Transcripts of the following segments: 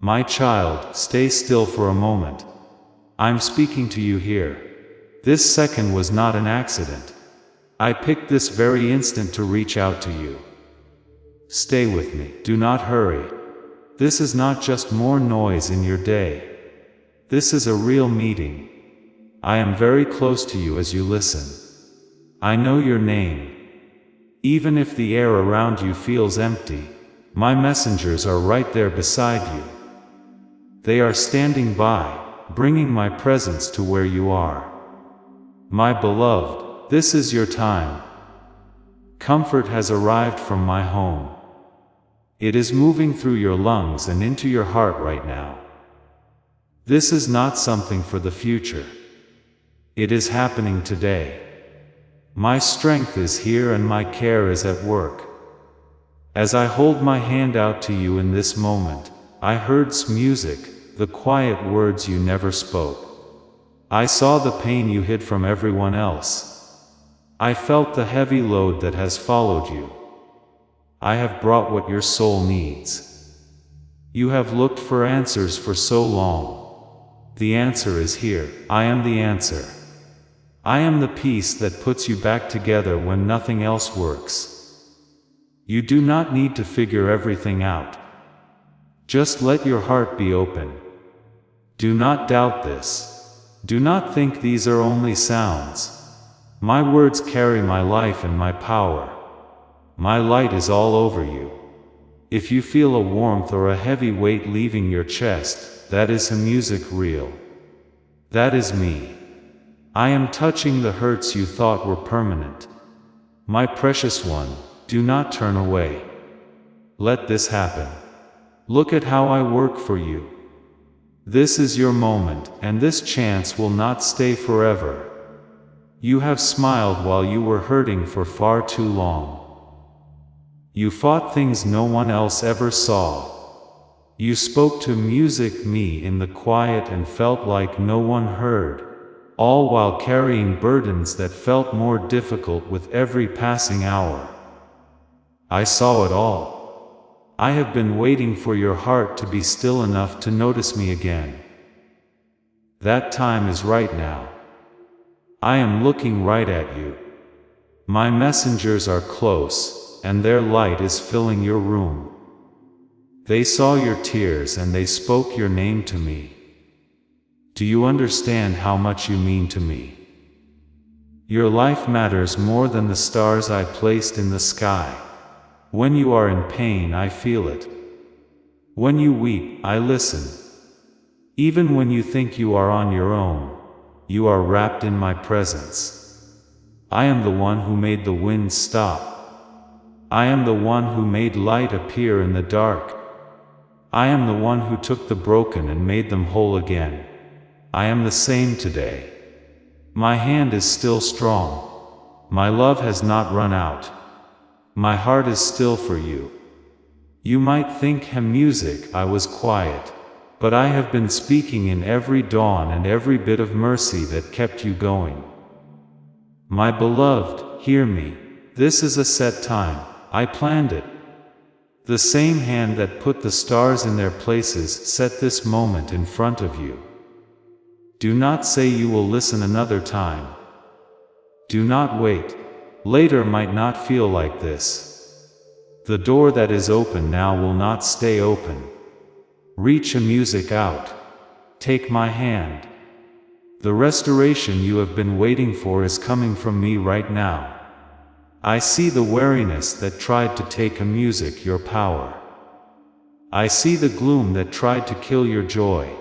My child, stay still for a moment. I'm speaking to you here. This second was not an accident. I picked this very instant to reach out to you. Stay with me. Do not hurry. This is not just more noise in your day. This is a real meeting. I am very close to you as you listen. I know your name. Even if the air around you feels empty, my messengers are right there beside you. They are standing by, bringing my presence to where you are. My beloved, this is your time. Comfort has arrived from my home. It is moving through your lungs and into your heart right now. This is not something for the future. It is happening today. My strength is here and my care is at work. As I hold my hand out to you in this moment, I heard music, the quiet words you never spoke. I saw the pain you hid from everyone else. I felt the heavy load that has followed you. I have brought what your soul needs. You have looked for answers for so long. The answer is here. I am the answer. I am the piece that puts you back together when nothing else works. You do not need to figure everything out. Just let your heart be open. Do not doubt this. Do not think these are only sounds. My words carry my life and my power. My light is all over you. If you feel a warmth or a heavy weight leaving your chest, that is music real. That is me. I am touching the hurts you thought were permanent. My precious one, do not turn away. Let this happen. Look at how I work for you. This is your moment, and this chance will not stay forever. You have smiled while you were hurting for far too long. You fought things no one else ever saw. You spoke to me in the quiet and felt like no one heard, all while carrying burdens that felt more difficult with every passing hour. I saw it all. I have been waiting for your heart to be still enough to notice me again. That time is right now. I am looking right at you. My messengers are close, and their light is filling your room. They saw your tears and they spoke your name to me. Do you understand how much you mean to me? Your life matters more than the stars I placed in the sky. When you are in pain, I feel it. When you weep, I listen. Even when you think you are on your own, you are wrapped in my presence. I am the one who made the wind stop. I am the one who made light appear in the dark. I am the one who took the broken and made them whole again. I am the same today. My hand is still strong. My love has not run out. My heart is still for you. You might think music I was quiet, but I have been speaking in every dawn and every bit of mercy that kept you going. My beloved, hear me. This is a set time. I planned it. The same hand that put the stars in their places set this moment in front of you. Do not say you will listen another time. Do not wait. Later might not feel like this. The door that is open now will not stay open. Reach music out. Take my hand. The restoration you have been waiting for is coming from me right now. I see the weariness that tried to take music your power. I see the gloom that tried to kill your joy.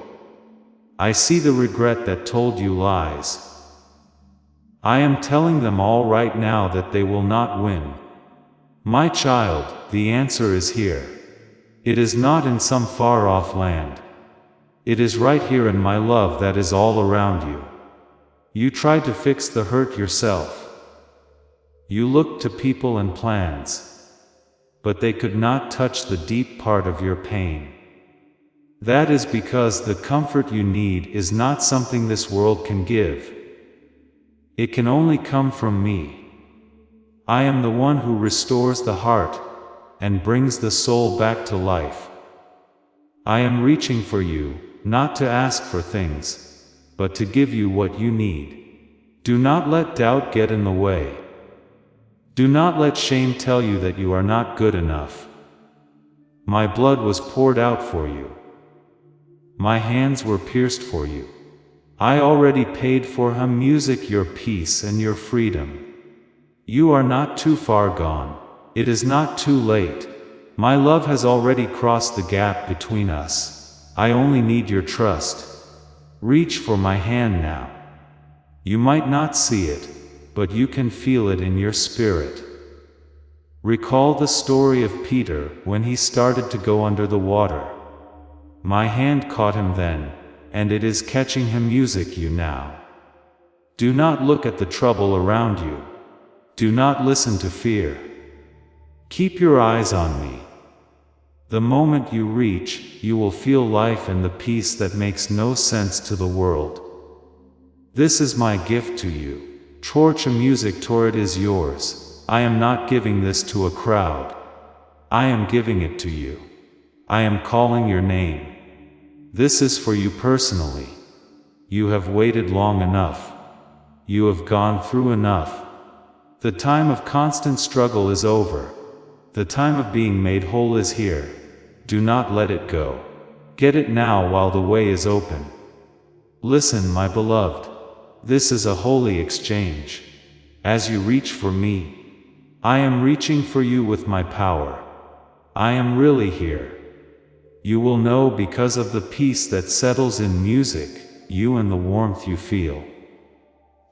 I see the regret that told you lies. I am telling them all right now that they will not win. My child, the answer is here. It is not in some far-off land. It is right here in my love that is all around you. You tried to fix the hurt yourself. You looked to people and plans, but they could not touch the deep part of your pain. That is because the comfort you need is not something this world can give. It can only come from me. I am the one who restores the heart and brings the soul back to life. I am reaching for you, not to ask for things, but to give you what you need. Do not let doubt get in the way. Do not let shame tell you that you are not good enough. My blood was poured out for you. My hands were pierced for you. I already paid for music, your peace and your freedom. You are not too far gone. It is not too late. My love has already crossed the gap between us. I only need your trust. Reach for my hand now. You might not see it, but you can feel it in your spirit. Recall the story of Peter when he started to go under the water. My hand caught him then, and it is catching him you now. Do not look at the trouble around you. Do not listen to fear. Keep your eyes on me. The moment you reach, you will feel life and the peace that makes no sense to the world. This is my gift to you. Torch music tour, it is yours. I am not giving this to a crowd. I am giving it to you. I am calling your name. This is for you personally. You have waited long enough. You have gone through enough. The time of constant struggle is over. The time of being made whole is here. Do not let it go. Get it now while the way is open. Listen, my beloved. This is a holy exchange. As you reach for me, I am reaching for you with my power. I am really here. You will know because of the peace that settles in music, you and the warmth you feel.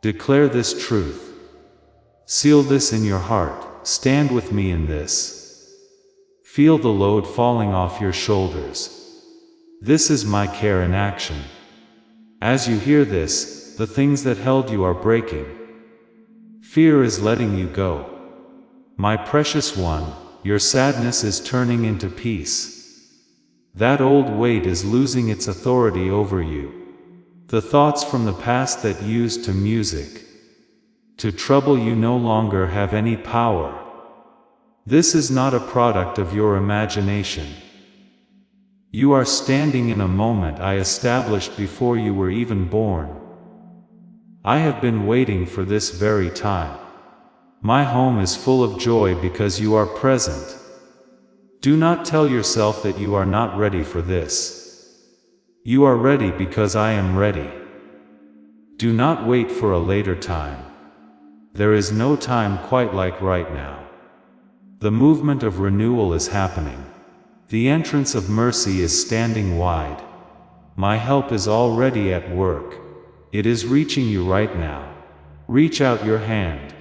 Declare this truth. Seal this in your heart. Stand with me in this. Feel the load falling off your shoulders. This is my care in action. As you hear this, the things that held you are breaking. Fear is letting you go. My precious one, your sadness is turning into peace. That old weight is losing its authority over you. The thoughts from the past that used to music to trouble you no longer have any power. This is not a product of your imagination. You are standing in a moment I established before you were even born. I have been waiting for this very time. My home is full of joy because you are present. Do not tell yourself that you are not ready for this. You are ready because I am ready. Do not wait for a later time. There is no time quite like right now. The movement of renewal is happening. The entrance of mercy is standing wide. My help is already at work. It is reaching you right now. Reach out your hand.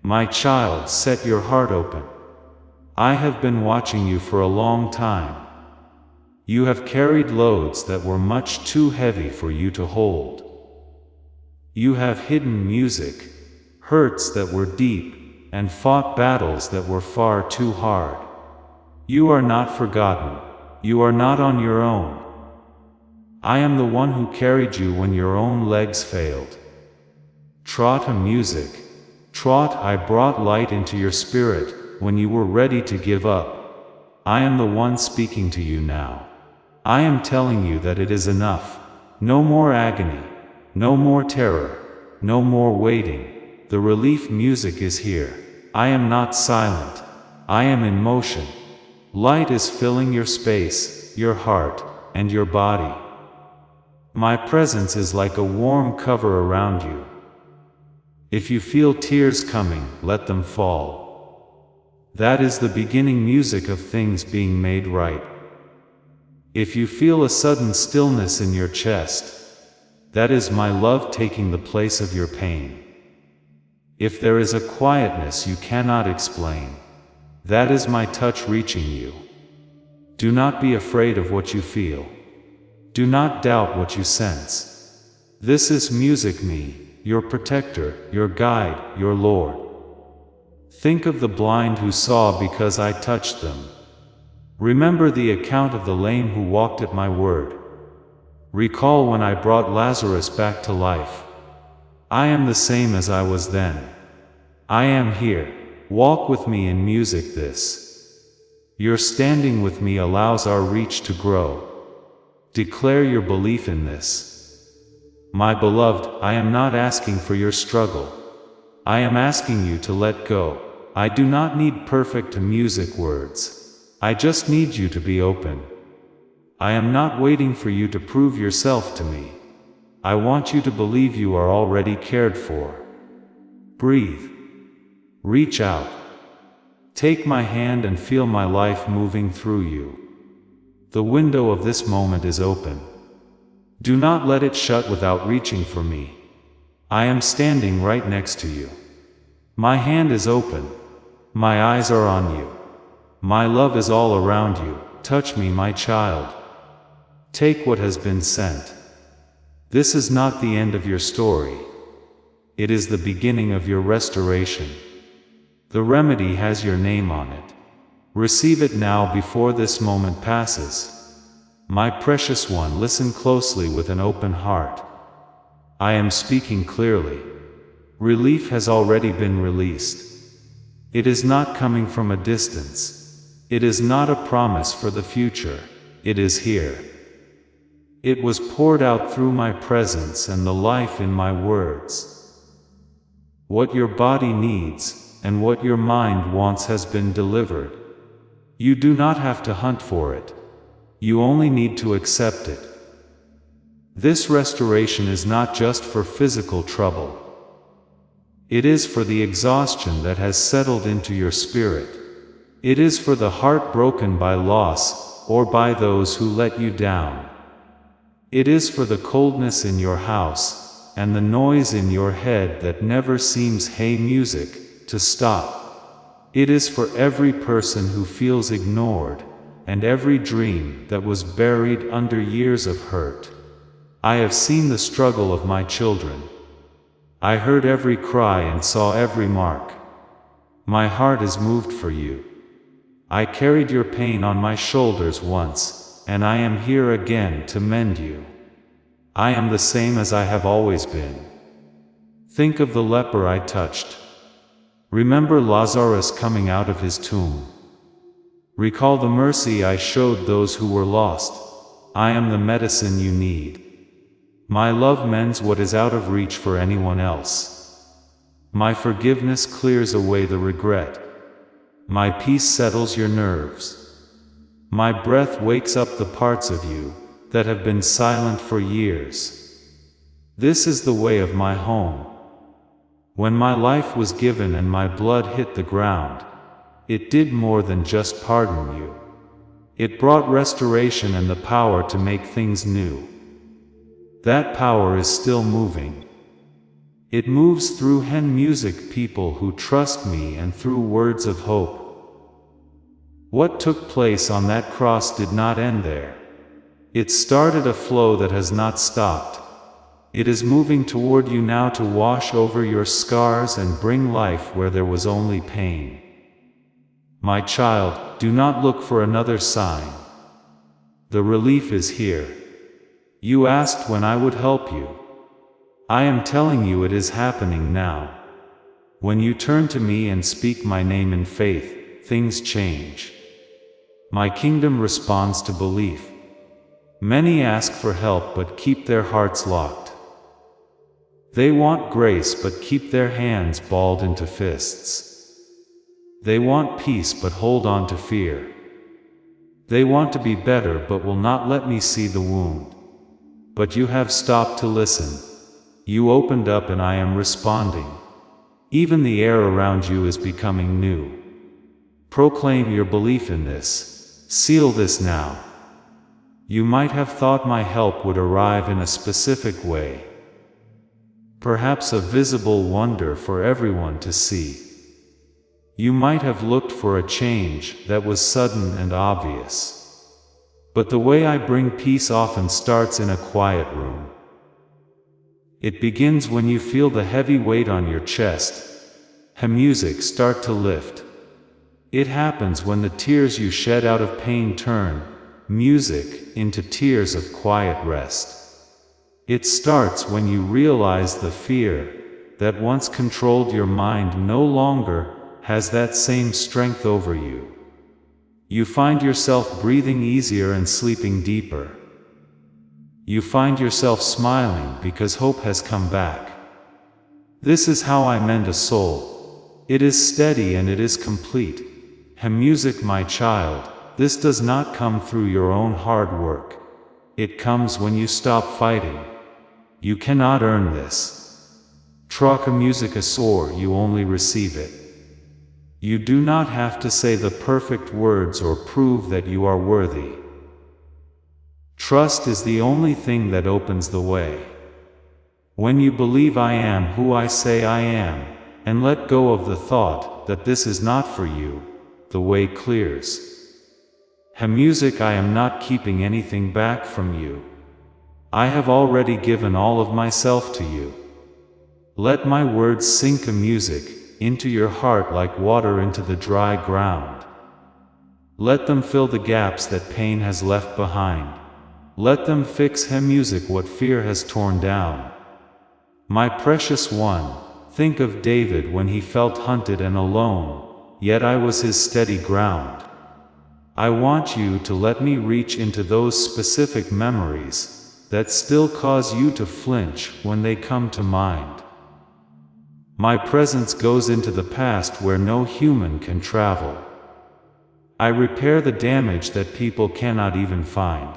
My child, set your heart open. I have been watching you for a long time. You have carried loads that were much too heavy for you to hold. You have hidden music, hurts that were deep, and fought battles that were far too hard. You are not forgotten. You are not on your own. I am the one who carried you when your own legs failed. Trot a music. Trot, I brought light into your spirit when you were ready to give up. I am the one speaking to you now. I am telling you that it is enough. No more agony. No more terror. No more waiting. The relief music is here. I am not silent. I am in motion. Light is filling your space, your heart, and your body. My presence is like a warm cover around you. If you feel tears coming, let them fall. That is the beginning music of things being made right. If you feel a sudden stillness in your chest, that is my love taking the place of your pain. If there is a quietness you cannot explain, that is my touch reaching you. Do not be afraid of what you feel. Do not doubt what you sense. This is music, me, your protector, your guide, your Lord. Think of the blind who saw because I touched them. Remember the account of the lame who walked at my word. Recall when I brought Lazarus back to life. I am the same as I was then. I am here. Walk with me in music this. Your standing with me allows our reach to grow. Declare your belief in this. My beloved, I am not asking for your struggle. I am asking you to let go. I do not need perfect music words. I just need you to be open. I am not waiting for you to prove yourself to me. I want you to believe you are already cared for. Breathe. Reach out. Take my hand and feel my life moving through you. The window of this moment is open. Do not let it shut without reaching for me. I am standing right next to you. My hand is open. My eyes are on you. My love is all around you. Touch me, my child. Take what has been sent. This is not the end of your story. It is the beginning of your restoration. The remedy has your name on it. Receive it now before this moment passes. My precious one, listen closely with an open heart. I am speaking clearly. Relief has already been released. It is not coming from a distance. It is not a promise for the future. It is here. It was poured out through my presence and the life in my words. What your body needs and what your mind wants has been delivered. You do not have to hunt for it. You only need to accept it. This restoration is not just for physical trouble. It is for the exhaustion that has settled into your spirit. It is for the heart broken by loss or by those who let you down. It is for the coldness in your house and the noise in your head that never seems, hey music, to stop. It is for every person who feels ignored and every dream that was buried under years of hurt. I have seen the struggle of my children. I heard every cry and saw every mark. My heart is moved for you. I carried your pain on my shoulders once, and I am here again to mend you. I am the same as I have always been. Think of the leper I touched. Remember Lazarus coming out of his tomb. Recall the mercy I showed those who were lost. I am the medicine you need. My love mends what is out of reach for anyone else. My forgiveness clears away the regret. My peace settles your nerves. My breath wakes up the parts of you that have been silent for years. This is the way of my home. When my life was given and my blood hit the ground, it did more than just pardon you. It brought restoration and the power to make things new. That power is still moving. It moves through hen music people who trust me and through words of hope. What took place on that cross did not end there. It started a flow that has not stopped. It is moving toward you now to wash over your scars and bring life where there was only pain. My child, do not look for another sign. The relief is here. You asked when I would help you. I am telling you it is happening now. When you turn to me and speak my name in faith, things change. My kingdom responds to belief. Many ask for help but keep their hearts locked. They want grace but keep their hands balled into fists. They want peace but hold on to fear. They want to be better but will not let me see the wound. But you have stopped to listen. You opened up and I am responding. Even the air around you is becoming new. Proclaim your belief in this. Seal this now. You might have thought my help would arrive in a specific way. Perhaps a visible wonder for everyone to see. You might have looked for a change that was sudden and obvious. But the way I bring peace often starts in a quiet room. It begins when you feel the heavy weight on your chest. Music start to lift. It happens when the tears you shed out of pain turn music into tears of quiet rest. It starts when you realize the fear that once controlled your mind no longer has that same strength over you. You find yourself breathing easier and sleeping deeper. You find yourself smiling because hope has come back. This is how I mend a soul. It is steady and it is complete. Music, my child, this does not come through your own hard work. It comes when you stop fighting. You cannot earn this. Troca musica sor, you only receive it. You do not have to say the perfect words or prove that you are worthy. Trust is the only thing that opens the way. When you believe I am who I say I am, and let go of the thought that this is not for you, the way clears. Music, I am not keeping anything back from you. I have already given all of myself to you. Let my words sink music into your heart like water into the dry ground. Let them fill the gaps that pain has left behind. Let them fix music what fear has torn down. My precious one, think of David when he felt hunted and alone, yet I was his steady ground. I want you to let me reach into those specific memories that still cause you to flinch when they come to mind. My presence goes into the past where no human can travel. I repair the damage that people cannot even find.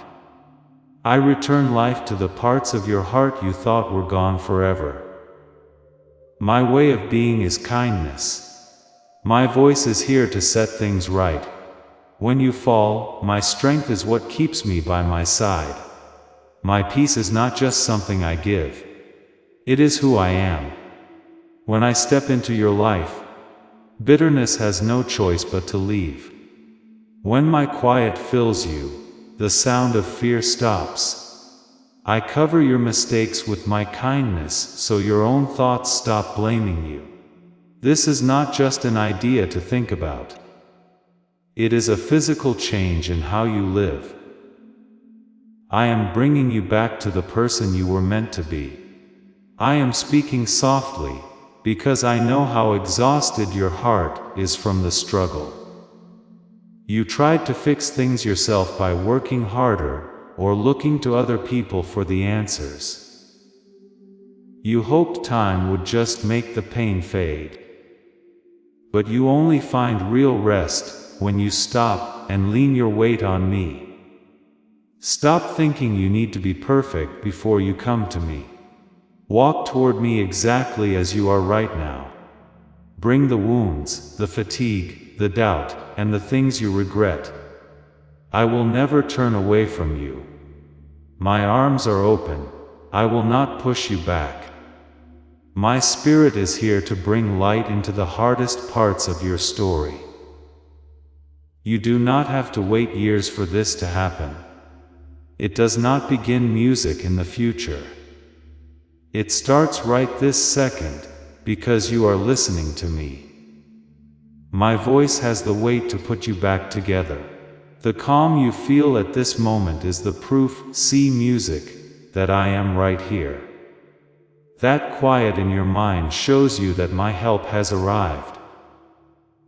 I return life to the parts of your heart you thought were gone forever. My way of being is kindness. My voice is here to set things right. When you fall, my strength is what keeps me by my side. My peace is not just something I give. It is who I am. When I step into your life, bitterness has no choice but to leave. When my quiet fills you, the sound of fear stops. I cover your mistakes with my kindness so your own thoughts stop blaming you. This is not just an idea to think about. It is a physical change in how you live. I am bringing you back to the person you were meant to be. I am speaking softly, because I know how exhausted your heart is from the struggle. You tried to fix things yourself by working harder, or looking to other people for the answers. You hoped time would just make the pain fade. But you only find real rest when you stop and lean your weight on me. Stop thinking you need to be perfect before you come to me. Walk toward me exactly as you are right now. Bring the wounds, the fatigue, the doubt, and the things you regret. I will never turn away from you. My arms are open. I will not push you back. My spirit is here to bring light into the hardest parts of your story. You do not have to wait years for this to happen. It does not begin music in the future. It starts right this second, because you are listening to me. My voice has the weight to put you back together. The calm you feel at this moment is the proof, see music, that I am right here. That quiet in your mind shows you that my help has arrived.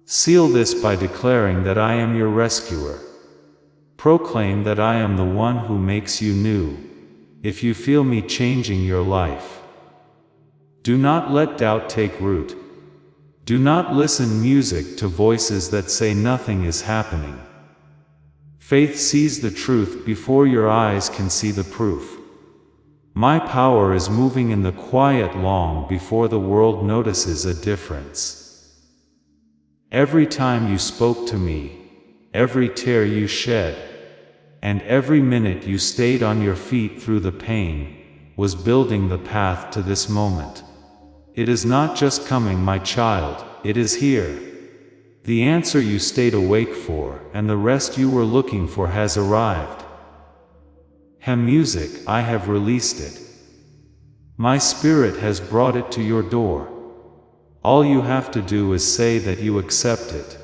Seal this by declaring that I am your rescuer. Proclaim that I am the one who makes you new, if you feel me changing your life. Do not let doubt take root. Do not listen music to voices that say nothing is happening. Faith sees the truth before your eyes can see the proof. My power is moving in the quiet long before the world notices a difference. Every time you spoke to me, every tear you shed, and every minute you stayed on your feet through the pain, was building the path to this moment. It is not just coming, my child, it is here. The answer you stayed awake for, and the rest you were looking for has arrived. Music, I have released it. My spirit has brought it to your door. All you have to do is say that you accept it.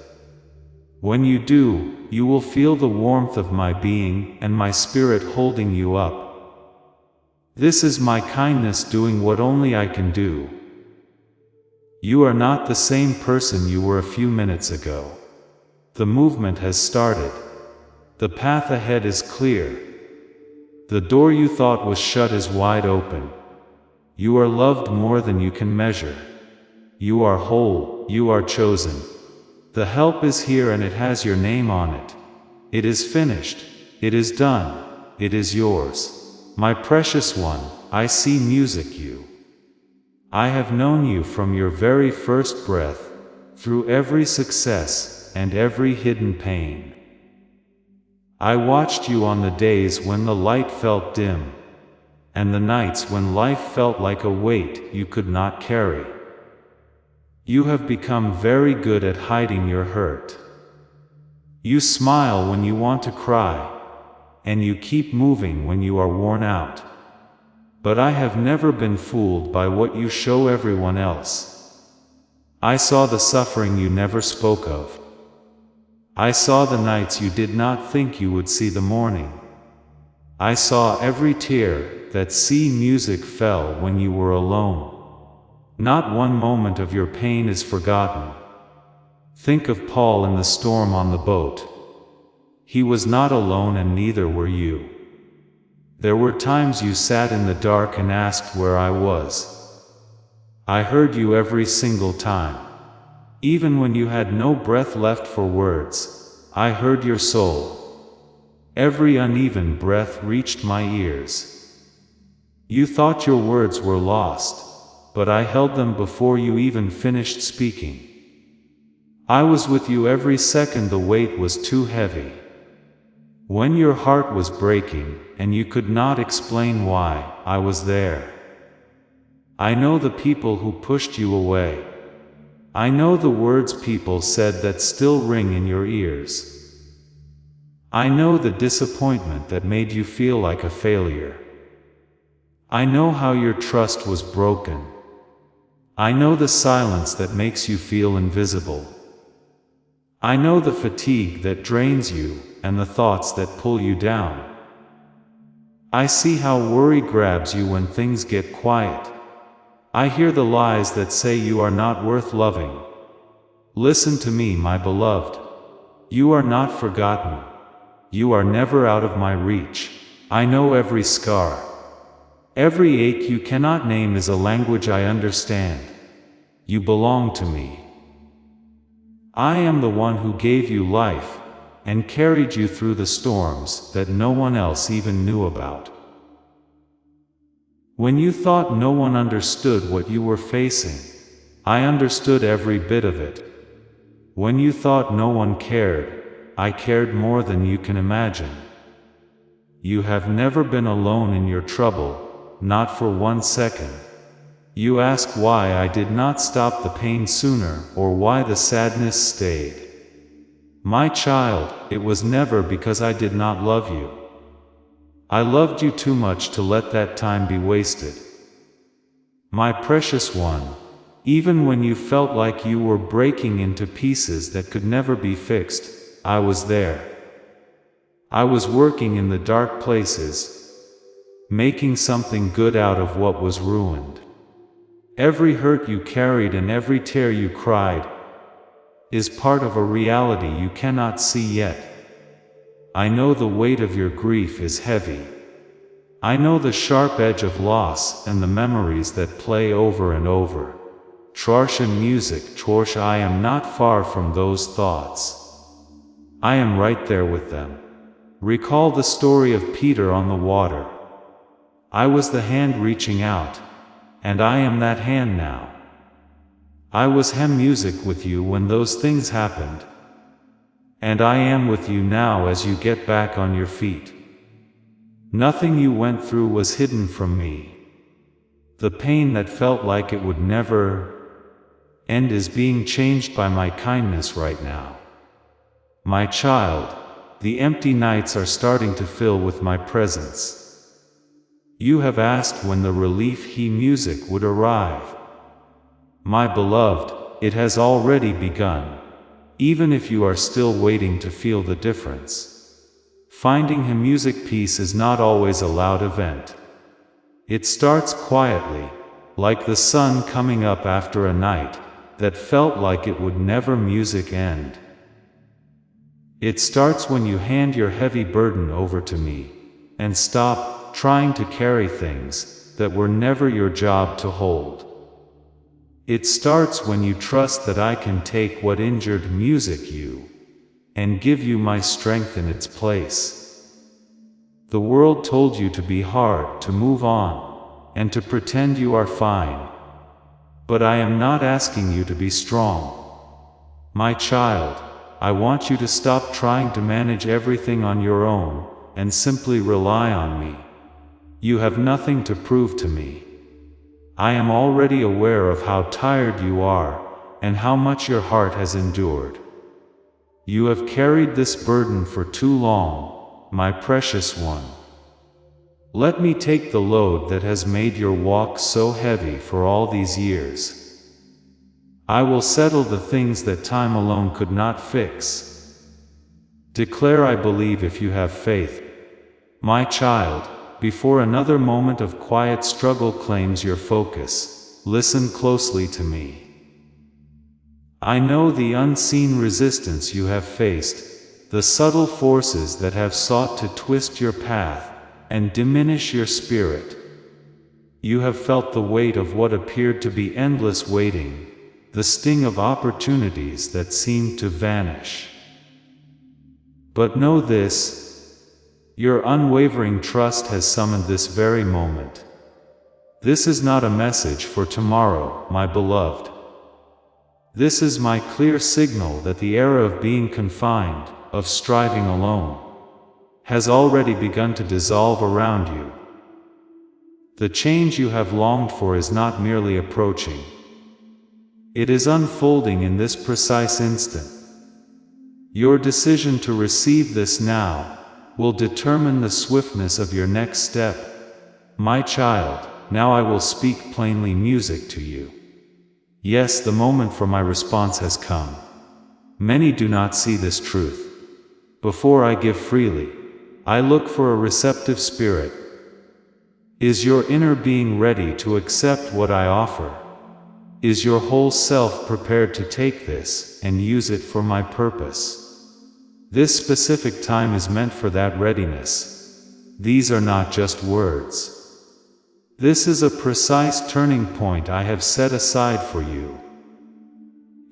When you do, you will feel the warmth of my being and my spirit holding you up. This is my kindness doing what only I can do. You are not the same person you were a few minutes ago. The movement has started. The path ahead is clear. The door you thought was shut is wide open. You are loved more than you can measure. You are whole, you are chosen. The help is here and it has your name on it. It is finished. It is done. It is yours. My precious one, I see music you. I have known you from your very first breath, through every success and every hidden pain. I watched you on the days when the light felt dim, and the nights when life felt like a weight you could not carry. You have become very good at hiding your hurt. You smile when you want to cry, and you keep moving when you are worn out. But I have never been fooled by what you show everyone else. I saw the suffering you never spoke of. I saw the nights you did not think you would see the morning. I saw every tear that sea music fell when you were alone. Not one moment of your pain is forgotten. Think of Paul in the storm on the boat. He was not alone and neither were you. There were times you sat in the dark and asked where I was. I heard you every single time. Even when you had no breath left for words, I heard your soul. Every uneven breath reached my ears. You thought your words were lost, but I held them before you even finished speaking. I was with you every second the weight was too heavy. When your heart was breaking, and you could not explain why, I was there. I know the people who pushed you away. I know the words people said that still ring in your ears. I know the disappointment that made you feel like a failure. I know how your trust was broken. I know the silence that makes you feel invisible. I know the fatigue that drains you, and the thoughts that pull you down. I see how worry grabs you when things get quiet. I hear the lies that say you are not worth loving. Listen to me, my beloved. You are not forgotten. You are never out of my reach. I know every scar. Every ache you cannot name is a language I understand. You belong to me. I am the one who gave you life, and carried you through the storms that no one else even knew about. When you thought no one understood what you were facing, I understood every bit of it. When you thought no one cared, I cared more than you can imagine. You have never been alone in your trouble, not for 1 second. You ask why I did not stop the pain sooner, or why the sadness stayed. My child, it was never because I did not love you. I loved you too much to let that time be wasted. My precious one, even when you felt like you were breaking into pieces that could never be fixed, I was there. I was working in the dark places, making something good out of what was ruined. Every hurt you carried and every tear you cried is part of a reality you cannot see yet. I know the weight of your grief is heavy. I know the sharp edge of loss and the memories that play over and over. Trosh and music, Trosh, I am not far from those thoughts. I am right there with them. Recall the story of Peter on the water. I was the hand reaching out, and I am that hand now. I was music with you when those things happened, and I am with you now as you get back on your feet. Nothing you went through was hidden from me. The pain that felt like it would never end is being changed by my kindness right now. My child, the empty nights are starting to fill with my presence. You have asked when the relief music would arrive. My beloved, it has already begun, even if you are still waiting to feel the difference. Finding music peace is not always a loud event. It starts quietly, like the sun coming up after a night that felt like it would never end. It starts when you hand your heavy burden over to me, and stop stop trying to carry things that were never your job to hold. It starts when you trust that I can take what injured music you and give you my strength in its place. The world told you to be hard, to move on, and to pretend you are fine. But I am not asking you to be strong. My child, I want you to stop trying to manage everything on your own, and simply rely on me. You have nothing to prove to me. I am already aware of how tired you are, and how much your heart has endured. You have carried this burden for too long, my precious one. Let me take the load that has made your walk so heavy for all these years. I will settle the things that time alone could not fix. Declare I believe if you have faith. My child, before another moment of quiet struggle claims your focus, listen closely to me. I know the unseen resistance you have faced, the subtle forces that have sought to twist your path and diminish your spirit. You have felt the weight of what appeared to be endless waiting, the sting of opportunities that seemed to vanish. But know this, your unwavering trust has summoned this very moment. This is not a message for tomorrow, my beloved. This is my clear signal that the era of being confined, of striving alone, has already begun to dissolve around you. The change you have longed for is not merely approaching. It is unfolding in this precise instant. Your decision to receive this now will determine the swiftness of your next step. My child, now I will speak plainly music to you. Yes, the moment for my response has come. Many do not see this truth. Before I give freely, I look for a receptive spirit. Is your inner being ready to accept what I offer? Is your whole self prepared to take this and use it for my purpose? This specific time is meant for that readiness. These are not just words. This is a precise turning point I have set aside for you.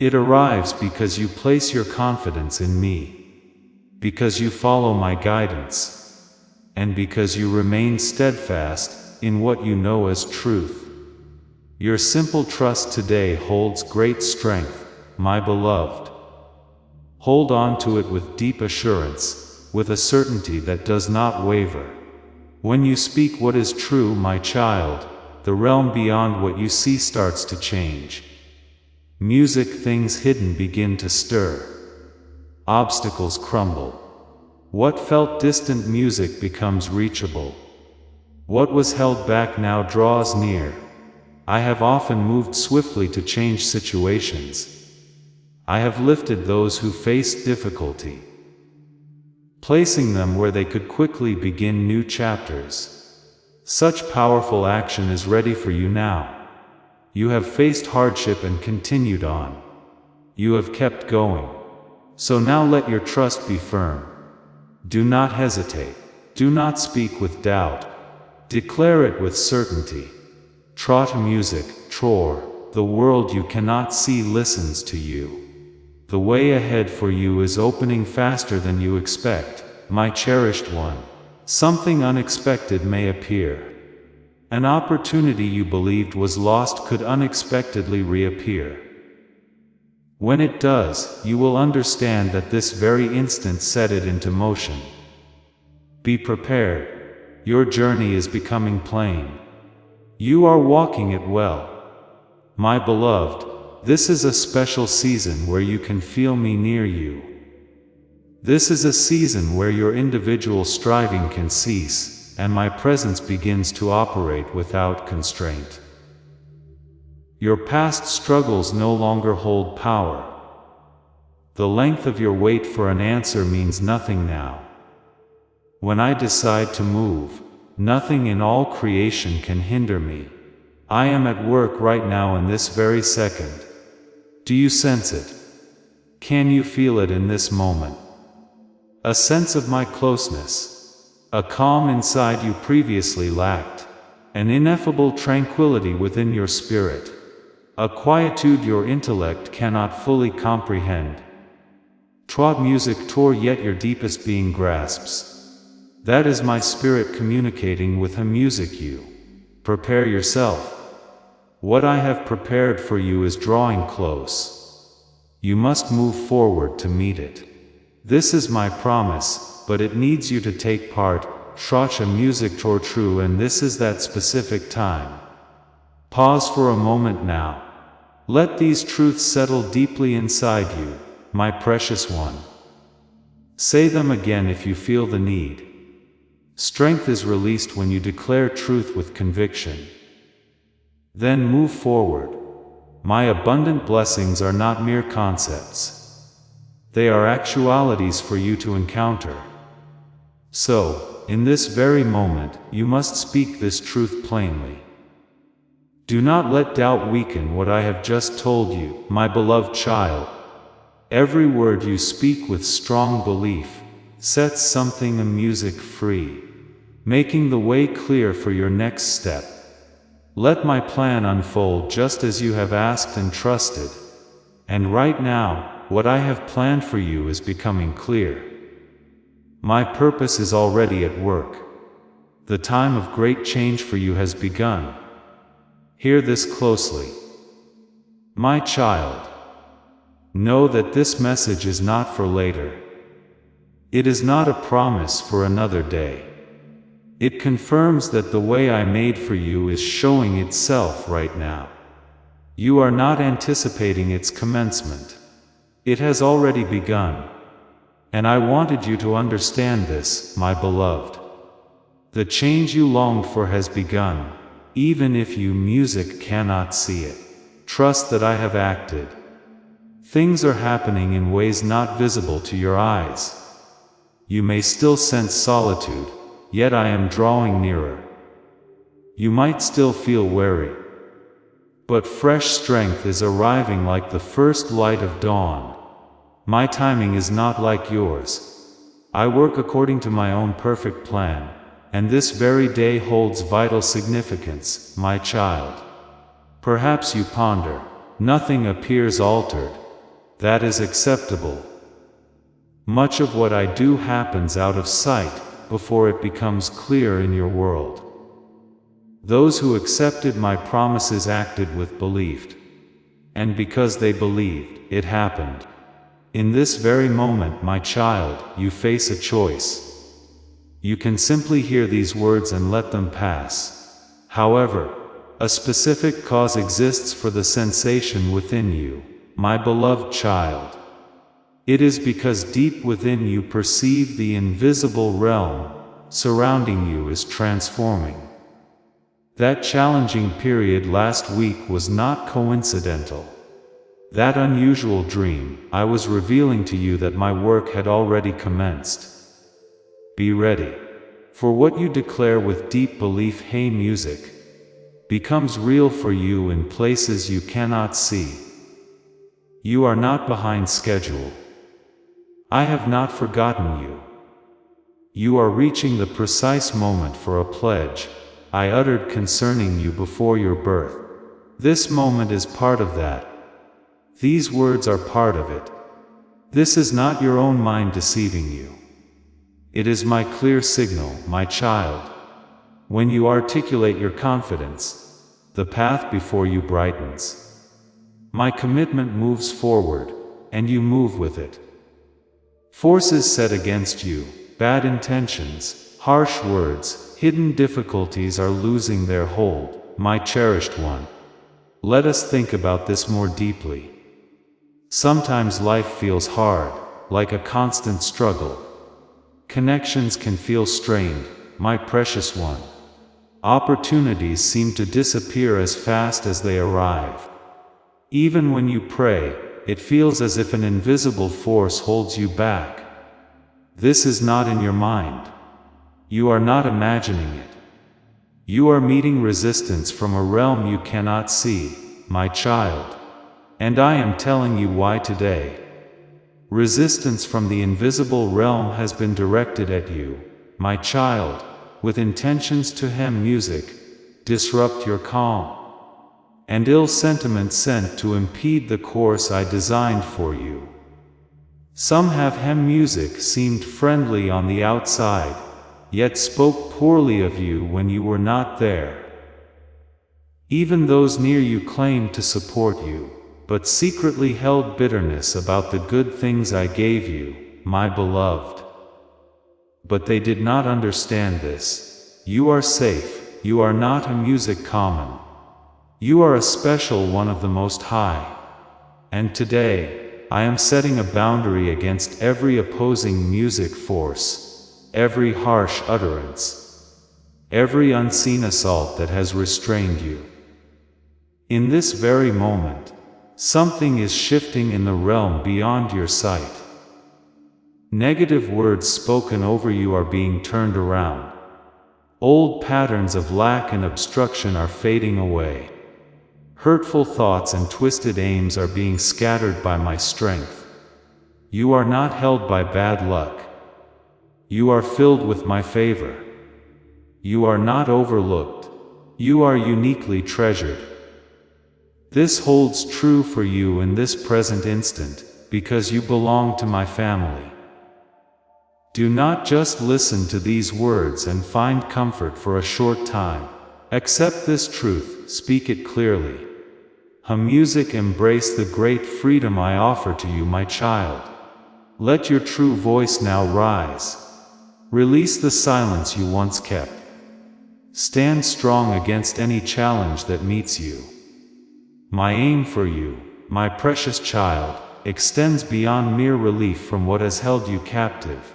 It arrives because you place your confidence in me, because you follow my guidance, and because you remain steadfast in what you know as truth. Your simple trust today holds great strength, my beloved. Hold on to it with deep assurance, with a certainty that does not waver. When you speak what is true, my child, the realm beyond what you see starts to change. Music, things hidden begin to stir. Obstacles crumble. What felt distant music becomes reachable. What was held back now draws near. I have often moved swiftly to change situations. I have lifted those who faced difficulty, placing them where they could quickly begin new chapters. Such powerful action is ready for you now. You have faced hardship and continued on. You have kept going. So now let your trust be firm. Do not hesitate. Do not speak with doubt. Declare it with certainty. Trot music, Tror, the world you cannot see listens to you. The way ahead for you is opening faster than you expect, my cherished one. Something unexpected may appear. An opportunity you believed was lost could unexpectedly reappear. When it does, you will understand that this very instant set it into motion. Be prepared. Your journey is becoming plain. You are walking it well. My beloved, this is a special season where you can feel me near you. This is a season where your individual striving can cease, and my presence begins to operate without constraint. Your past struggles no longer hold power. The length of your wait for an answer means nothing now. When I decide to move, nothing in all creation can hinder me. I am at work right now in this very second. Do you sense it? Can you feel it in this moment? A sense of my closeness. a calm inside you previously lacked, an ineffable tranquility within your spirit, a quietude your intellect cannot fully comprehend. Trot music tore yet your deepest being grasps. That is my spirit communicating with a music you. Prepare yourself. What I have prepared for you is drawing close. You must move forward to meet it. This is my promise, but it needs you to take part. Trot a music tour true, and this is that specific time. Pause for a moment now. Let these truths settle deeply inside you, my precious one. Say them again if you feel the need. Strength is released when you declare truth with conviction. Then move forward. My abundant blessings are not mere concepts. They are actualities for you to encounter. So, in this very moment, you must speak this truth plainly. Do not let doubt weaken what I have just told you, my beloved child. Every word you speak with strong belief sets something in music free, making the way clear for your next step. Let my plan unfold just as you have asked and trusted. And right now, what I have planned for you is becoming clear. My purpose is already at work. The time of great change for you has begun. Hear this closely. My child, know that this message is not for later. It is not a promise for another day. It confirms that the way I made for you is showing itself right now. You are not anticipating its commencement. It has already begun. And I wanted you to understand this, my beloved. The change you longed for has begun, even if you music cannot see it. Trust that I have acted. Things are happening in ways not visible to your eyes. You may still sense solitude, yet I am drawing nearer. You might still feel weary, but fresh strength is arriving like the first light of dawn. My timing is not like yours. I work according to my own perfect plan, and this very day holds vital significance, my child. Perhaps you ponder, nothing appears altered. That is acceptable. Much of what I do happens out of sight, before it becomes clear in your world. Those who accepted my promises acted with belief. And because they believed, it happened. In this very moment, my child, you face a choice. You can simply hear these words and let them pass. However, a specific cause exists for the sensation within you, my beloved child. It is because deep within you perceive the invisible realm surrounding you is transforming. That challenging period last week was not coincidental. That unusual dream, I was revealing to you that my work had already commenced. Be ready. For what you declare with deep belief, hey music, becomes real for you in places you cannot see. You are not behind schedule. I have not forgotten you. You are reaching the precise moment for a pledge I uttered concerning you before your birth. This moment is part of that. These words are part of it. This is not your own mind deceiving you. It is my clear signal, my child. When you articulate your confidence, the path before you brightens. My commitment moves forward, and you move with it. Forces set against you, bad intentions, harsh words, hidden difficulties are losing their hold, my cherished one. Let us think about this more deeply. Sometimes life feels hard, like a constant struggle. Connections can feel strained, my precious one. Opportunities seem to disappear as fast as they arrive. Even when you pray, it feels as if an invisible force holds you back. This is not in your mind. You are not imagining it. You are meeting resistance from a realm you cannot see, my child. And I am telling you why today. Resistance from the invisible realm has been directed at you, my child, with intentions to hem music, disrupt your calm, and ill sentiment sent to impede the course I designed for you. Some have hem music seemed friendly on the outside, yet spoke poorly of you when you were not there. Even those near you claimed to support you, but secretly held bitterness about the good things I gave you, my beloved. But they did not understand this. You are safe, you are not a music common. You are a special one of the Most High. And today, I am setting a boundary against every opposing music force, every harsh utterance, every unseen assault that has restrained you. In this very moment, something is shifting in the realm beyond your sight. Negative words spoken over you are being turned around. Old patterns of lack and obstruction are fading away. Hurtful thoughts and twisted aims are being scattered by my strength. You are not held by bad luck. You are filled with my favor. You are not overlooked. You are uniquely treasured. This holds true for you in this present instant, because you belong to my family. Do not just listen to these words and find comfort for a short time. Accept this truth, speak it clearly. Music, embrace the great freedom I offer to you, my child. Let your true voice now rise. Release the silence you once kept. Stand strong against any challenge that meets you. My aim for you, my precious child, extends beyond mere relief from what has held you captive.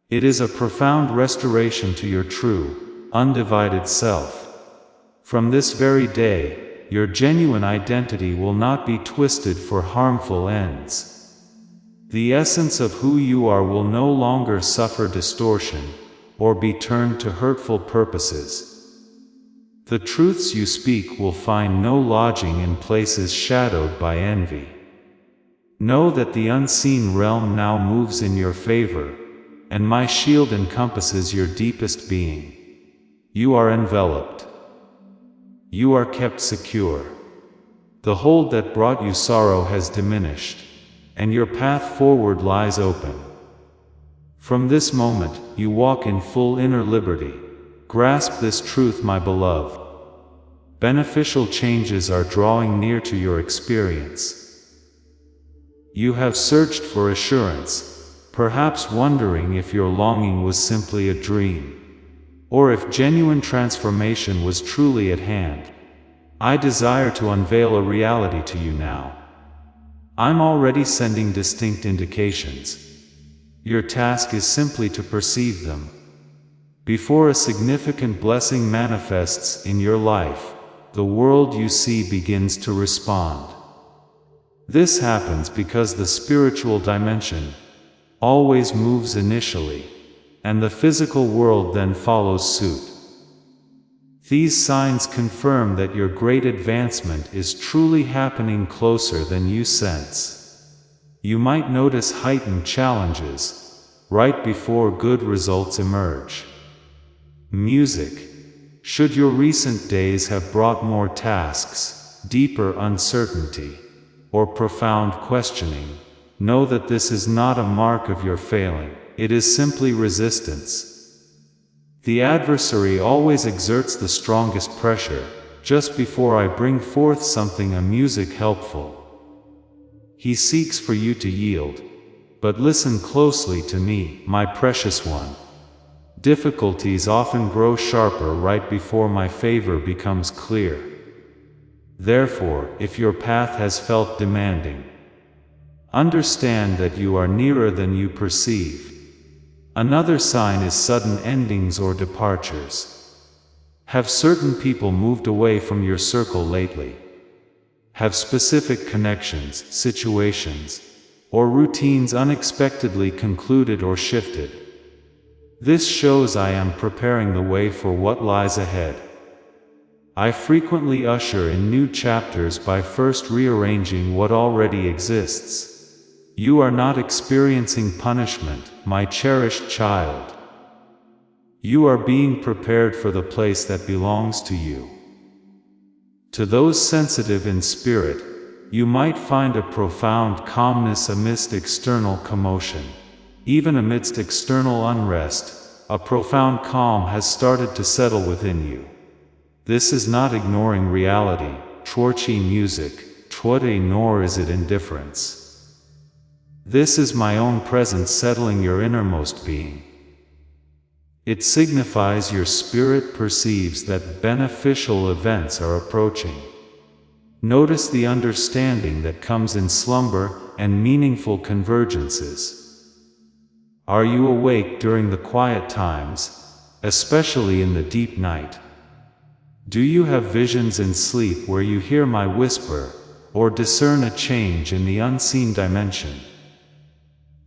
It is a profound restoration to your true, undivided self. From this very day, your genuine identity will not be twisted for harmful ends. The essence of who you are will no longer suffer distortion, or be turned to hurtful purposes. The truths you speak will find no lodging in places shadowed by envy. Know that the unseen realm now moves in your favor, and my shield encompasses your deepest being. You are enveloped. You are kept secure. The hold that brought you sorrow has diminished, and your path forward lies open. From this moment, you walk in full inner liberty. Grasp this truth, my beloved. Beneficial changes are drawing near to your experience. You have searched for assurance, perhaps wondering if your longing was simply a dream, or if genuine transformation was truly at hand. I desire to unveil a reality to you now. I'm already sending distinct indications. Your task is simply to perceive them. Before a significant blessing manifests in your life, the world you see begins to respond. This happens because the spiritual dimension always moves initially, and the physical world then follows suit. These signs confirm that your great advancement is truly happening closer than you sense. You might notice heightened challenges right before good results emerge. Music. Should your recent days have brought more tasks, deeper uncertainty, or profound questioning, know that this is not a mark of your failing. It is simply resistance. The adversary always exerts the strongest pressure just before I bring forth something music helpful. He seeks for you to yield. But listen closely to me, my precious one. Difficulties often grow sharper right before my favor becomes clear. Therefore, if your path has felt demanding, understand that you are nearer than you perceive. Another sign is sudden endings or departures. Have certain people moved away from your circle lately? Have specific connections, situations, or routines unexpectedly concluded or shifted? This shows I am preparing the way for what lies ahead. I frequently usher in new chapters by first rearranging what already exists. You are not experiencing punishment, my cherished child. You are being prepared for the place that belongs to you. To those sensitive in spirit, you might find a profound calmness amidst external commotion. Even amidst external unrest, a profound calm has started to settle within you. This is not ignoring reality, tworchi music, twode, nor is it indifference. This is my own presence settling your innermost being. It signifies your spirit perceives that beneficial events are approaching. Notice the understanding that comes in slumber and meaningful convergences. Are you awake during the quiet times, especially in the deep night? Do you have visions in sleep where you hear my whisper, or discern a change in the unseen dimension?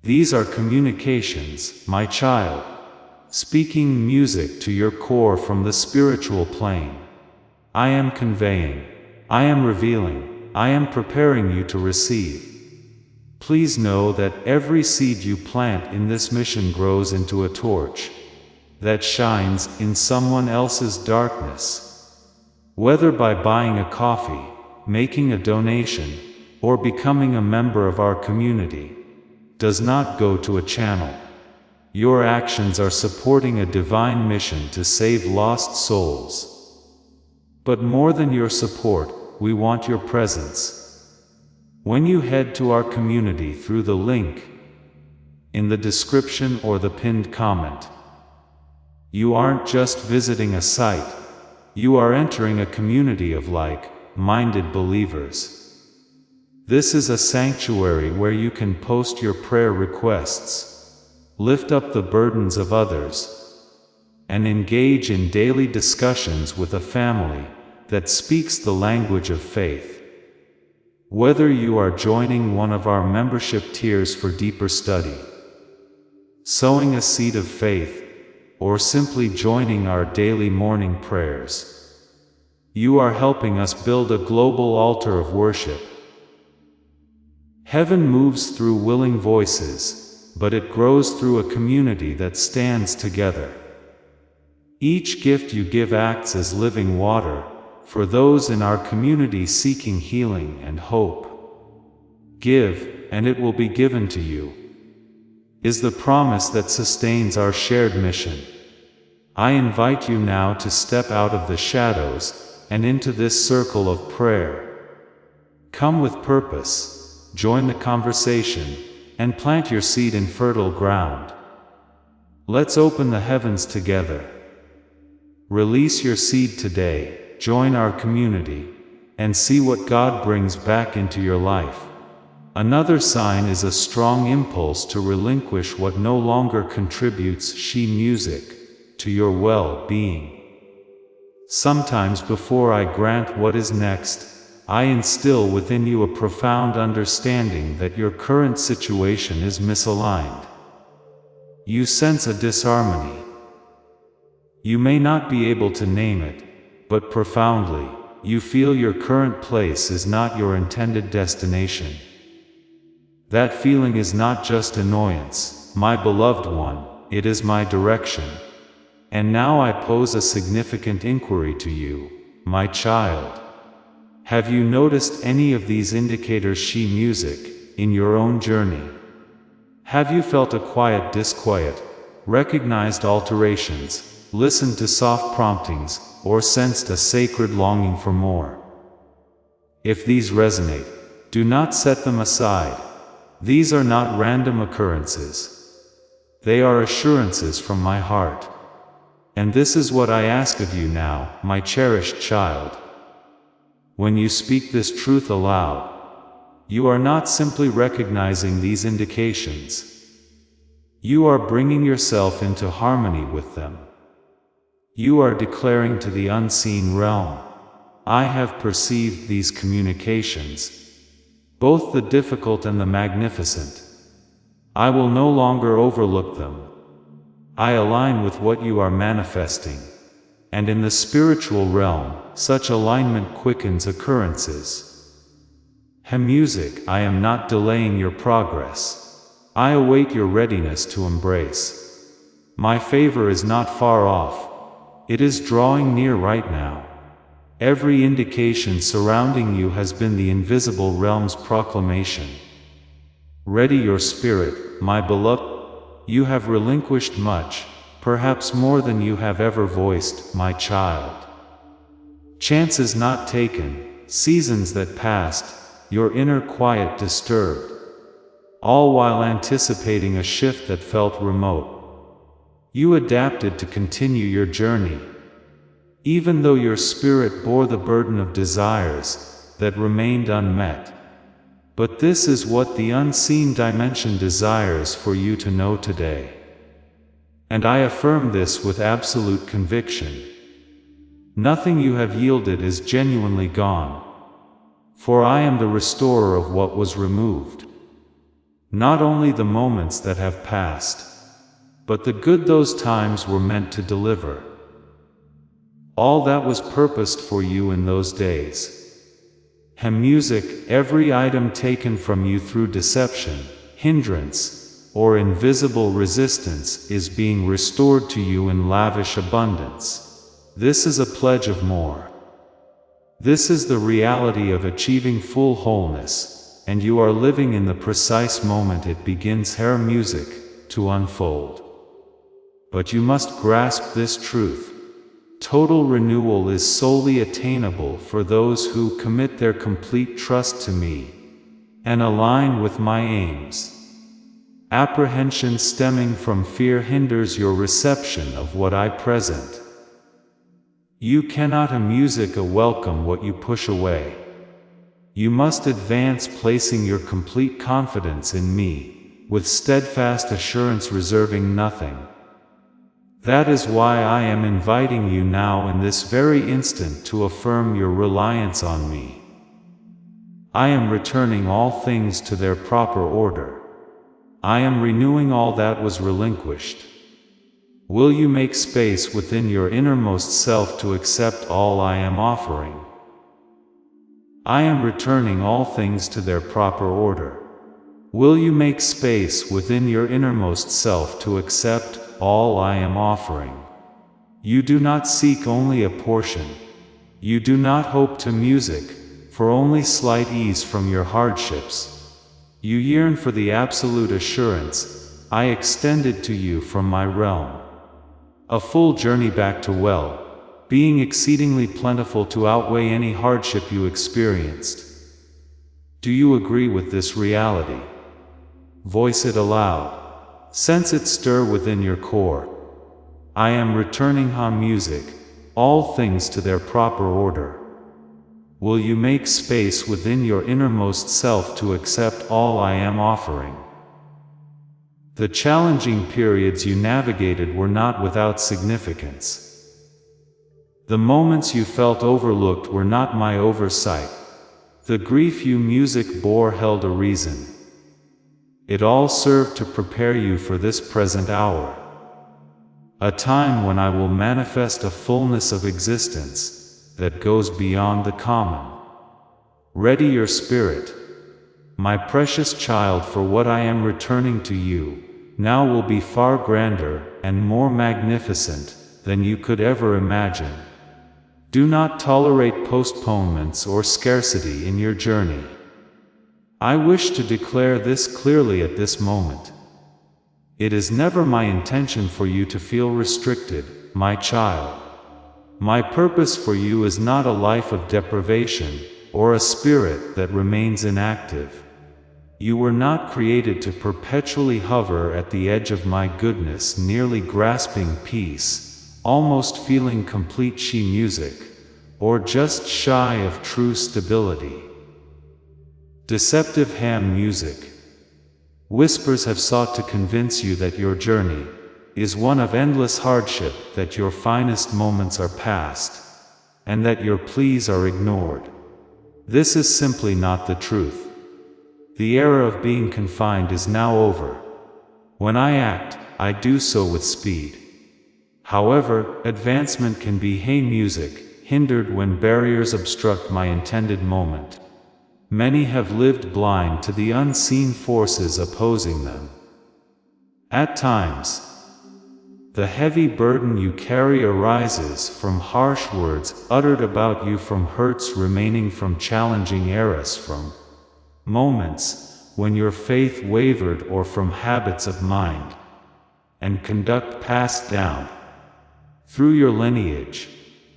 These are communications, my child, speaking music to your core from the spiritual plane. I am conveying, I am revealing, I am preparing you to receive. Please know that every seed you plant in this mission grows into a torch that shines in someone else's darkness. Whether by buying a coffee, making a donation, or becoming a member of our community, does not go to a channel. Your actions are supporting a divine mission to save lost souls. But more than your support, we want your presence. When you head to our community through the link in the description or the pinned comment, you aren't just visiting a site, you are entering a community of like-minded believers. This is a sanctuary where you can post your prayer requests, lift up the burdens of others, and engage in daily discussions with a family that speaks the language of faith. Whether you are joining one of our membership tiers for deeper study, sowing a seed of faith, or simply joining our daily morning prayers, you are helping us build a global altar of worship. Heaven moves through willing voices, but it grows through a community that stands together. Each gift you give acts as living water for those in our community seeking healing and hope. Give, and it will be given to you, is the promise that sustains our shared mission. I invite you now to step out of the shadows and into this circle of prayer. Come with purpose, join the conversation, and plant your seed in fertile ground. Let's open the heavens together. Release your seed today, join our community, and see what God brings back into your life. Another sign is a strong impulse to relinquish what no longer contributes music to your well-being. Sometimes before I grant what is next, I instill within you a profound understanding that your current situation is misaligned. You sense a disharmony. You may not be able to name it, but profoundly, you feel your current place is not your intended destination. That feeling is not just annoyance, my beloved one, it is my direction. And now I pose a significant inquiry to you, my child. Have you noticed any of these indicators music in your own journey? Have you felt a quiet disquiet, recognized alterations, listened to soft promptings, or sensed a sacred longing for more? If these resonate, do not set them aside. These are not random occurrences. They are assurances from my heart. And this is what I ask of you now, my cherished child. When you speak this truth aloud, you are not simply recognizing these indications. You are bringing yourself into harmony with them. You are declaring to the unseen realm, I have perceived these communications, both the difficult and the magnificent. I will no longer overlook them. I align with what you are manifesting. And in the spiritual realm, such alignment quickens occurrences. Music, I am not delaying your progress. I await your readiness to embrace. My favor is not far off. It is drawing near right now. Every indication surrounding you has been the invisible realm's proclamation. Ready your spirit, my beloved. You have relinquished much, perhaps more than you have ever voiced, my child. Chances not taken, seasons that passed, your inner quiet disturbed, all while anticipating a shift that felt remote. You adapted to continue your journey, even though your spirit bore the burden of desires that remained unmet. But this is what the unseen dimension desires for you to know today. And I affirm this with absolute conviction. Nothing you have yielded is genuinely gone. For I am the restorer of what was removed. Not only the moments that have passed, but the good those times were meant to deliver. All that was purposed for you in those days. Music, every item taken from you through deception, hindrance, or invisible resistance is being restored to you in lavish abundance. This is a pledge of more. This is the reality of achieving full wholeness, and you are living in the precise moment it begins music to unfold. But you must grasp this truth. Total renewal is solely attainable for those who commit their complete trust to me and align with my aims. Apprehension stemming from fear hinders your reception of what I present. You cannot welcome what you push away. You must advance placing your complete confidence in me, with steadfast assurance reserving nothing. That is why I am inviting you now in this very instant to affirm your reliance on me. I am returning all things to their proper order. I am renewing all that was relinquished. Will you make space within your innermost self to accept all I am offering? I am returning all things to their proper order. Will you make space within your innermost self to accept all I am offering? You do not seek only a portion. You do not hope to music for only slight ease from your hardships. You yearn for the absolute assurance I extended to you from my realm. A full journey back to being exceedingly plentiful to outweigh any hardship you experienced. Do you agree with this reality? Voice it aloud. Sense it stir within your core. I am returning music, all things to their proper order. Will you make space within your innermost self to accept all I am offering? The challenging periods you navigated were not without significance. The moments you felt overlooked were not my oversight. The grief you music bore held a reason. It all served to prepare you for this present hour. A time when I will manifest a fullness of existence that goes beyond the common. Ready your spirit, my precious child, for what I am returning to you now will be far grander and more magnificent than you could ever imagine. Do not tolerate postponements or scarcity in your journey. I wish to declare this clearly at this moment. It is never my intention for you to feel restricted, my child. My purpose for you is not a life of deprivation, or a spirit that remains inactive. You were not created to perpetually hover at the edge of my goodness, nearly grasping peace, almost feeling complete music, or just shy of true stability. Deceptive music. Whispers have sought to convince you that your journey is one of endless hardship, that your finest moments are past, and that your pleas are ignored. This is simply not the truth. The era of being confined is now over. When I act, I do so with speed. However, advancement can be music, hindered when barriers obstruct my intended moment. Many have lived blind to the unseen forces opposing them. At times, The heavy burden you carry arises from harsh words uttered about you, from hurts remaining from challenging eras, from moments when your faith wavered, or from habits of mind and conduct passed down through your lineage.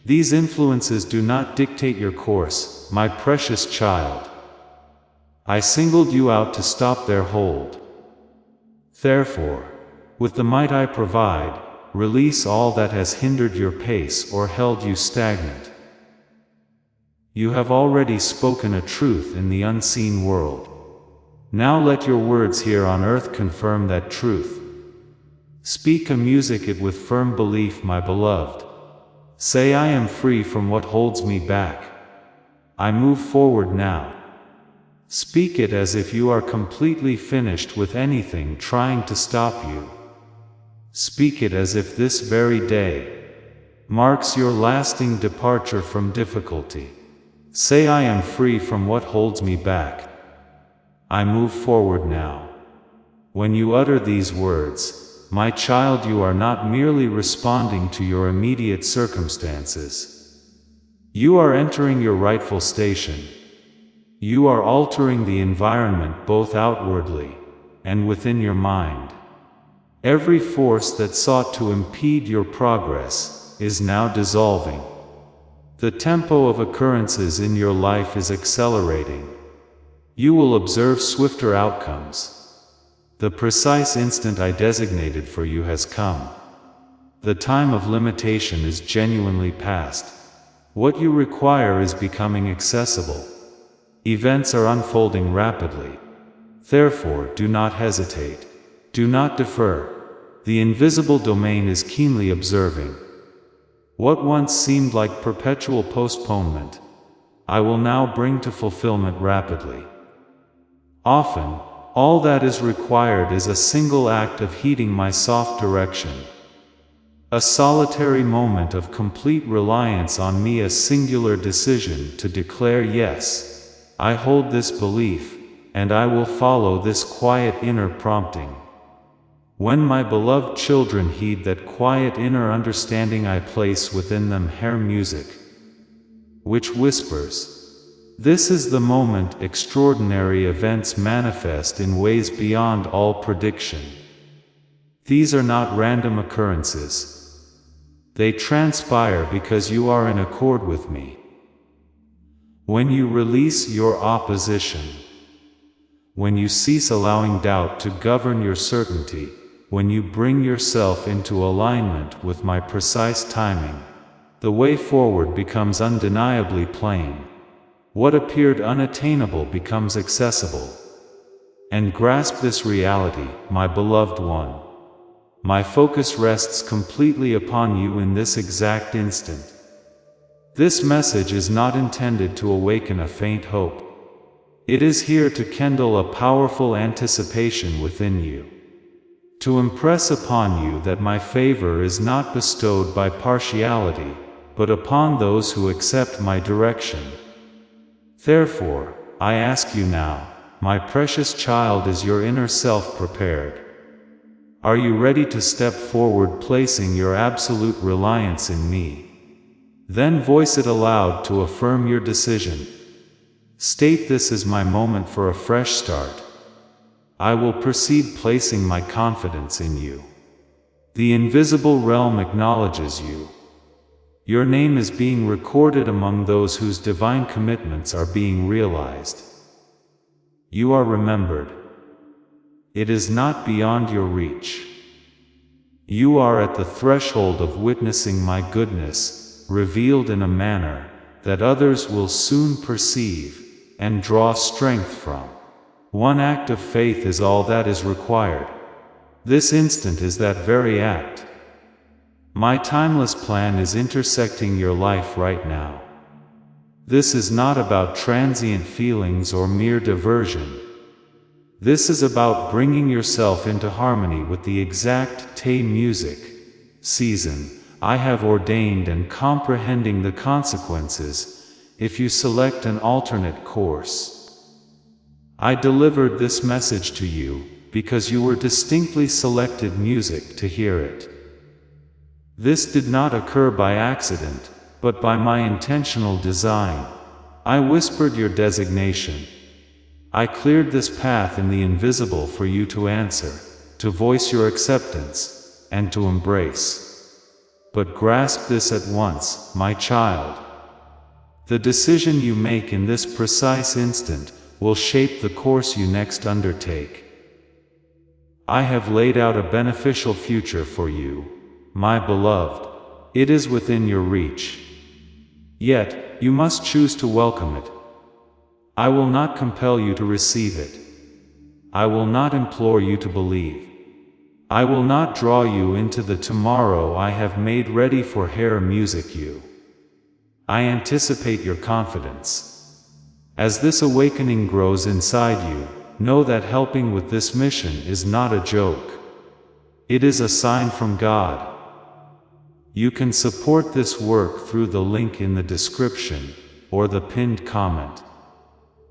These influences do not dictate your course, my precious child. I singled you out to stop their hold. Therefore, with the might I provide, release all that has hindered your pace or held you stagnant. You have already spoken a truth in the unseen world. Now let your words here on earth confirm that truth. Speak and music it with firm belief, my beloved. Say, I am free from what holds me back. I move forward now. Speak it as if you are completely finished with anything trying to stop you. Speak it as if this very day marks your lasting departure from difficulty. Say, I am free from what holds me back. I move forward now. When you utter these words, my child, you are not merely responding to your immediate circumstances. You are entering your rightful station. You are altering the environment both outwardly and within your mind. Every force that sought to impede your progress is now dissolving. The tempo of occurrences in your life is accelerating. You will observe swifter outcomes. The precise instant I designated for you has come. The time of limitation is genuinely past. What you require is becoming accessible. Events are unfolding rapidly. Therefore, do not hesitate. Do not defer. The invisible domain is keenly observing. What once seemed like perpetual postponement, I will now bring to fulfillment rapidly. Often, all that is required is a single act of heeding my soft direction. A solitary moment of complete reliance on me, a singular decision to declare, yes, I hold this belief, and I will follow this quiet inner prompting. When my beloved children heed that quiet inner understanding I place within them, her music, which whispers, this is the moment extraordinary events manifest in ways beyond all prediction. These are not random occurrences. They transpire because you are in accord with me. When you release your opposition, when you cease allowing doubt to govern your certainty, when you bring yourself into alignment with my precise timing, the way forward becomes undeniably plain. What appeared unattainable becomes accessible. And grasp this reality, my beloved one. My focus rests completely upon you in this exact instant. This message is not intended to awaken a faint hope. It is here to kindle a powerful anticipation within you. To impress upon you that my favor is not bestowed by partiality, but upon those who accept my direction. Therefore, I ask you now, my precious child, is your inner self prepared? Are you ready to step forward, placing your absolute reliance in me? Then voice it aloud to affirm your decision. State, this is my moment for a fresh start. I will proceed placing my confidence in you. The invisible realm acknowledges you. Your name is being recorded among those whose divine commitments are being realized. You are remembered. It is not beyond your reach. You are at the threshold of witnessing my goodness, revealed in a manner that others will soon perceive and draw strength from. One act of faith is all that is required. This instant is that very act. My timeless plan is intersecting your life right now. This is not about transient feelings or mere diversion. This is about bringing yourself into harmony with the exact music season I have ordained, and comprehending the consequences if you select an alternate course. I delivered this message to you because you were distinctly selected music to hear it. This did not occur by accident, but by my intentional design. I whispered your designation. I cleared this path in the invisible for you to answer, to voice your acceptance, and to embrace. But grasp this at once, my child. The decision you make in this precise instant will shape the course you next undertake. I have laid out a beneficial future for you, my beloved. It is within your reach. Yet, you must choose to welcome it. I will not compel you to receive it. I will not implore you to believe. I will not draw you into the tomorrow I have made ready for hair music you. I anticipate your confidence. As this awakening grows inside you, know that helping with this mission is not a joke. It is a sign from God. You can support this work through the link in the description, or the pinned comment.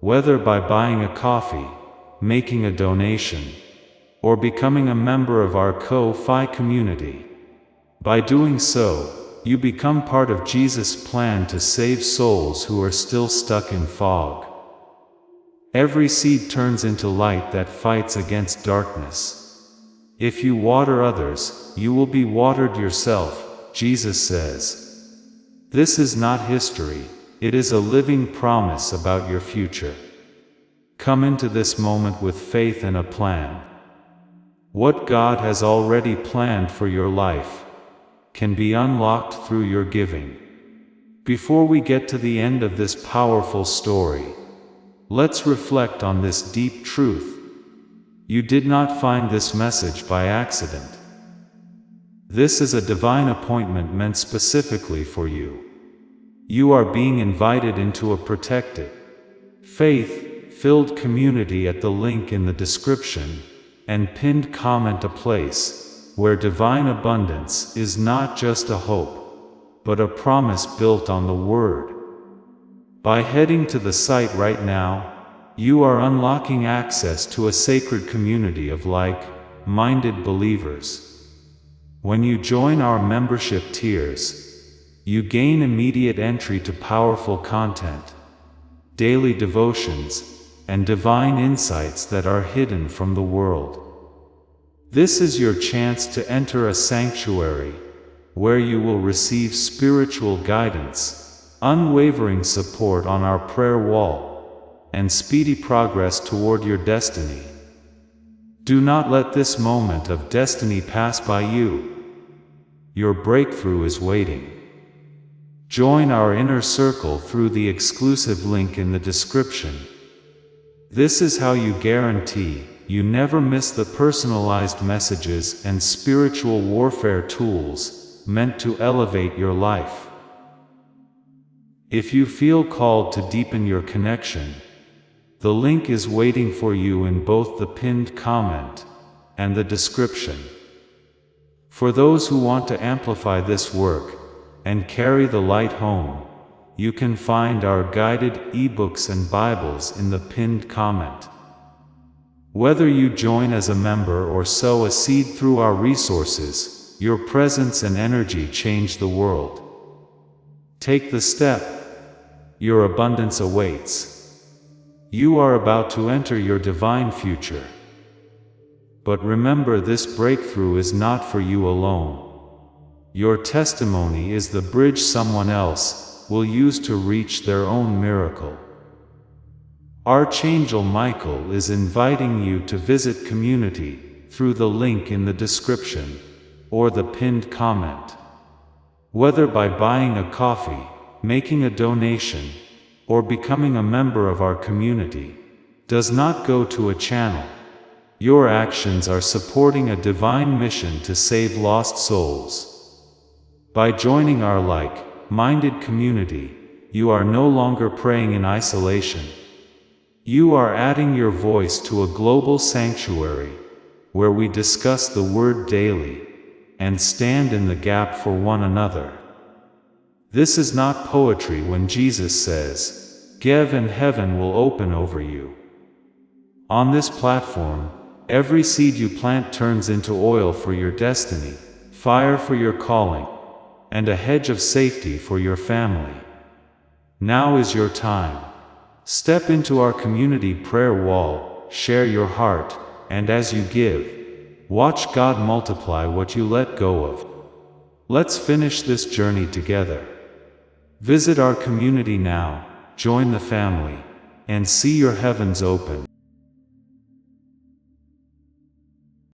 Whether by buying a coffee, making a donation, or becoming a member of our Ko-Fi community. By doing so, you become part of Jesus' plan to save souls who are still stuck in fog. Every seed turns into light that fights against darkness. If you water others, you will be watered yourself, Jesus says. This is not history, it is a living promise about your future. Come into this moment with faith and a plan. What God has already planned for your life can be unlocked through your giving. Before we get to the end of this powerful story, let's reflect on this deep truth. You did not find this message by accident. This is a divine appointment meant specifically for you. You are being invited into a protected, faith-filled community at the link in the description and pinned comment, a place where divine abundance is not just a hope, but a promise built on the Word. By heading to the site right now, you are unlocking access to a sacred community of like-minded believers. When you join our membership tiers, you gain immediate entry to powerful content, daily devotions, and divine insights that are hidden from the world. This is your chance to enter a sanctuary, where you will receive spiritual guidance, unwavering support on our prayer wall, and speedy progress toward your destiny. Do not let this moment of destiny pass by you. Your breakthrough is waiting. Join our inner circle through the exclusive link in the description. This is how you guarantee you never miss the personalized messages and spiritual warfare tools meant to elevate your life. If you feel called to deepen your connection, the link is waiting for you in both the pinned comment and the description. For those who want to amplify this work and carry the light home, you can find our guided ebooks and Bibles in the pinned comment. Whether you join as a member or sow a seed through our resources, your presence and energy change the world. Take the step. Your abundance awaits. You are about to enter your divine future. But remember, this breakthrough is not for you alone. Your testimony is the bridge someone else will use to reach their own miracle. Archangel Michael is inviting you to visit community through the link in the description or the pinned comment. Whether by buying a coffee, making a donation, or becoming a member of our community, does not go to a channel. Your actions are supporting a divine mission to save lost souls. By joining our like-minded community, you are no longer praying in isolation. You are adding your voice to a global sanctuary, where we discuss the Word daily, and stand in the gap for one another. This is not poetry when Jesus says, "Give and heaven will open over you." On this platform, every seed you plant turns into oil for your destiny, fire for your calling, and a hedge of safety for your family. Now is your time. Step into our community prayer wall, share your heart, and as you give, watch God multiply what you let go of. Let's finish this journey together. Visit our community now, join the family, and see your heavens open.